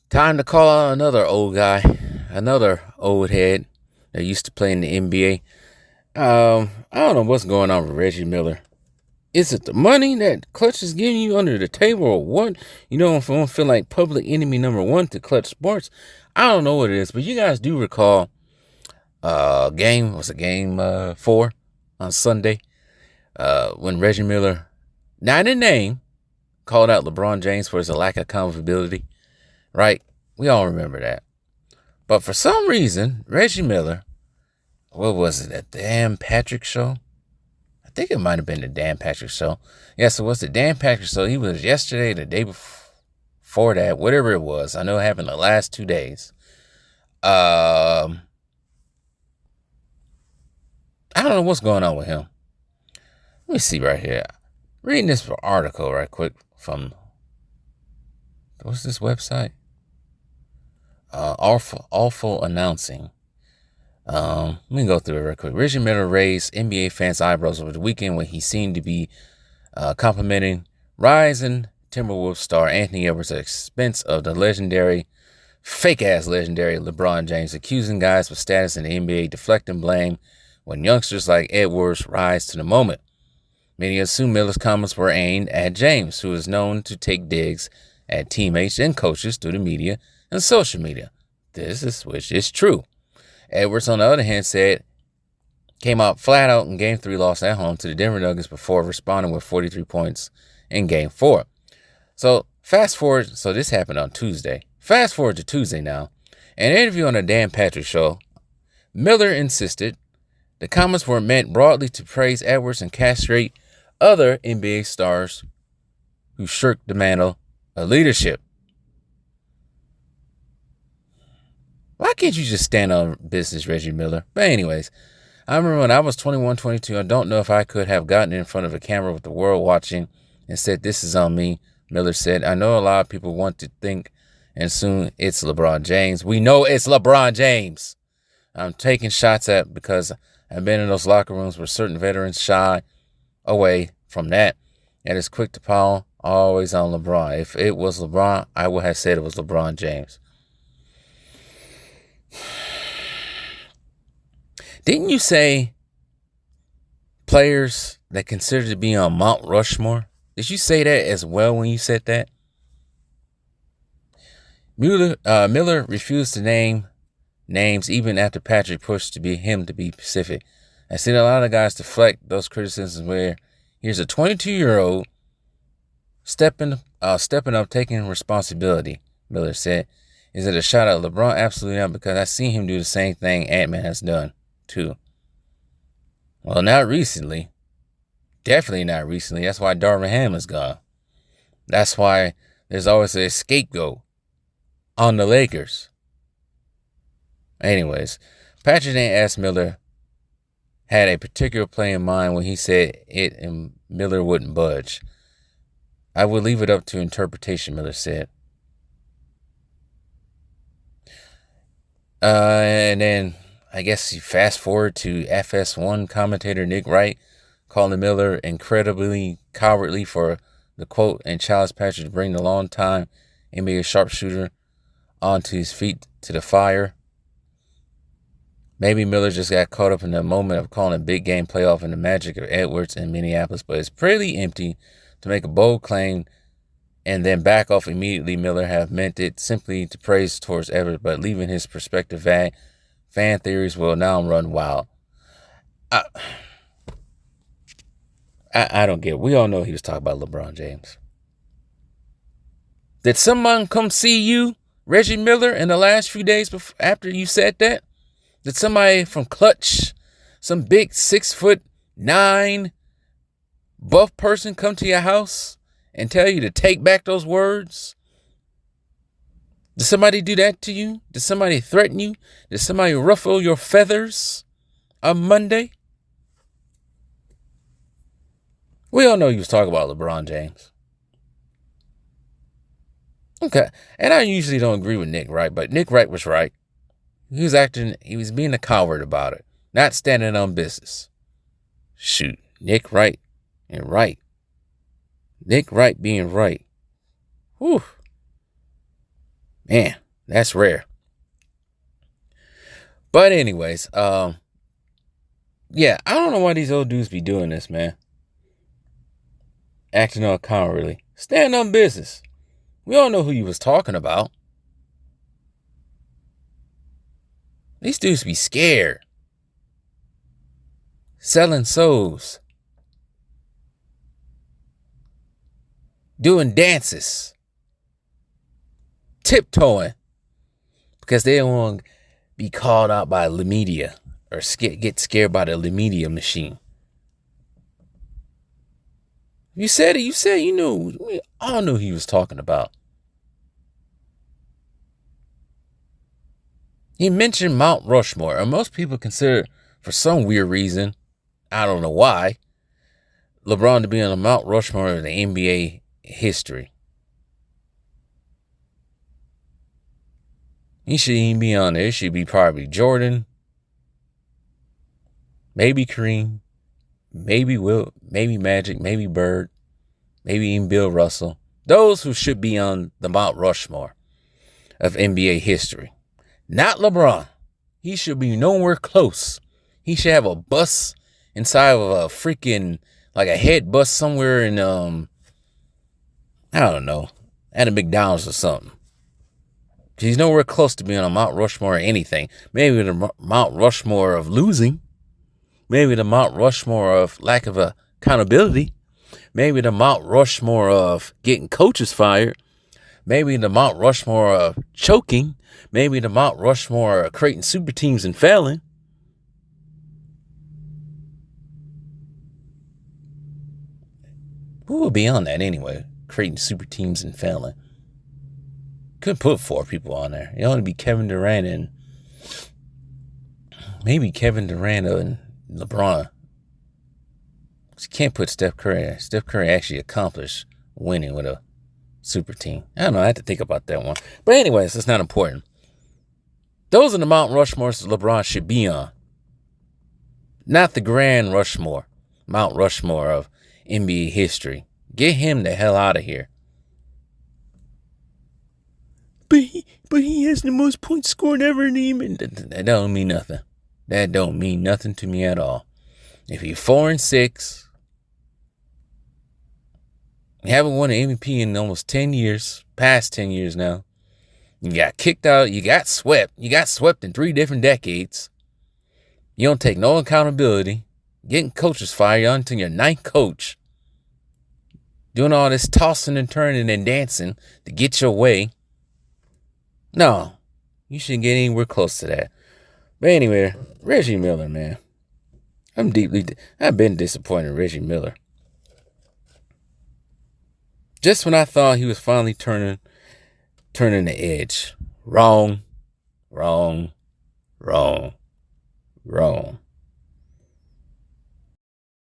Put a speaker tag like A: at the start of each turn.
A: Time to call out another old guy, another old head that used to play in the NBA. I don't know what's going on with Reggie Miller. Is it the money that Clutch is giving you under the table or what? You know, if I don't feel like public enemy number one to Clutch Sports, I don't know what it is, but you guys do recall game 4 on Sunday, when Reggie Miller, not in name, called out LeBron James for his lack of accountability, right? We all remember that. But for some reason, Reggie Miller, what was it, a Dan Patrick show? I think it might have been the Dan Patrick show. Yes, it was the Dan Patrick show. He was yesterday, the day before that, whatever it was. I know it happened the last 2 days. I don't know what's going on with him. Let me see right here. Reading this article right quick from, what's this website? Awful announcing. Let me go through it real quick. Reggie Miller raised NBA fans' eyebrows over the weekend when he seemed to be complimenting rising Timberwolves star Anthony Edwards at the expense of the fake-ass legendary LeBron James, accusing guys with status in the NBA deflecting blame when youngsters like Edwards rise to the moment. Many assume Miller's comments were aimed at James, who is known to take digs at teammates and coaches through the media and social media. Which is true. Edwards, on the other hand, came out flat out in Game 3 loss at home to the Denver Nuggets before responding with 43 points in Game 4. So fast forward, so this happened on Tuesday. Fast forward to Tuesday now. In an interview on the Dan Patrick show, Miller insisted the comments were meant broadly to praise Edwards and castrate other NBA stars who shirked the mantle of leadership. Why can't you just stand on business, Reggie Miller? But anyways, I remember when I was 21, 22, I don't know if I could have gotten in front of a camera with the world watching and said, "This is on me," Miller said. "I know a lot of people want to think and soon it's LeBron James. We know it's LeBron James. I'm taking shots at because I've been in those locker rooms where certain veterans shy away from that and is quick to pile always on LeBron. If it was LeBron, I would have said it was LeBron James." Didn't you say players that considered to be on Mount Rushmore? Did you say that as well when you said that? Miller refused to name names even after Patrick pushed to be specific. I seen a lot of guys deflect those criticisms where here's a 22-year-old stepping up, taking responsibility, Miller said. Is it a shot at LeBron? Absolutely not, because I've seen him do the same thing Ant-Man has done, too. Well, not recently. Definitely not recently. That's why Darvin Ham is gone. That's why there's always a scapegoat on the Lakers. Anyways, Patrick didn't ask Miller had a particular play in mind when he said it and Miller wouldn't budge. I would leave it up to interpretation, Miller said. And then I guess you fast forward to FS1 commentator Nick Wright calling Miller incredibly cowardly for the quote and challenged Patrick to bring the long-time NBA sharpshooter onto his feet to the fire. Maybe Miller just got caught up in the moment of calling a big game playoff and the magic of Edwards in Minneapolis, but it's pretty empty to make a bold claim and then back off immediately. Miller have meant it simply to praise towards Edwards, but leaving his perspective vague. Fan theories will now run wild. I don't get it. We all know he was talking about LeBron James. Did someone come see you, Reggie Miller, in the last few days after you said that? Did somebody from Clutch, some big 6'9" buff person, come to your house and tell you to take back those words? Did somebody do that to you? Did somebody threaten you? Did somebody ruffle your feathers on Monday? We all know he was talking about LeBron James. Okay, and I usually don't agree with Nick Wright, but Nick Wright was right. He was being a coward about it, not standing on business. Shoot, Nick Wright and right. Nick Wright being right. Whew. Man, that's rare. But anyways, yeah, I don't know why these old dudes be doing this, man. Acting all cowardly. Stand on business. We all know who you was talking about. These dudes be scared. Selling souls. Doing dances. Tiptoeing. Because they don't want to be called out by the media. Or get scared by the media machine. You said it. You said you knew. We all knew who he was talking about. He mentioned Mount Rushmore. And most people consider, for some weird reason, I don't know why, LeBron to be on the Mount Rushmore of the NBA history. He shouldn't even be on there. It should be probably Jordan, maybe Kareem, maybe Will, maybe Magic, maybe Bird, maybe even Bill Russell. Those who should be on the Mount Rushmore of NBA history. Not LeBron. He should be nowhere close. He should have a bus inside of a freaking, like a head bus somewhere in, I don't know, at a McDonald's or something. He's nowhere close to being on Mount Rushmore or anything. Maybe the Mount Rushmore of losing. Maybe the Mount Rushmore of lack of accountability. Maybe the Mount Rushmore of getting coaches fired. Maybe the Mount Rushmore of choking. Maybe the Mount Rushmore of creating super teams and failing. Who would be on that anyway? Creating super teams and failing. Could put 4 people on there. It only be Kevin Durant and maybe Kevin Durant and LeBron. You can't put Steph Curry. Steph Curry actually accomplished winning with a super team. I don't know. I had to think about that one. But anyways, it's not important. Those are the Mount Rushmores LeBron should be on. Not the Grand Rushmore. Mount Rushmore of NBA history. Get him the hell out of here. But he has the most points scored ever in the NBA. That don't mean nothing. That don't mean nothing to me at all. If you're 4-6, you haven't won an MVP in almost 10 years, past 10 years now. You got kicked out. You got swept. You got swept in 3 different decades. You don't take no accountability. Getting coaches fired. You're on to your 9th coach. Doing all this tossing and turning and dancing to get your way. No, you shouldn't get anywhere close to that. But anyway, Reggie Miller, man. I've been disappointed in Reggie Miller. Just when I thought he was finally turning the edge. Wrong.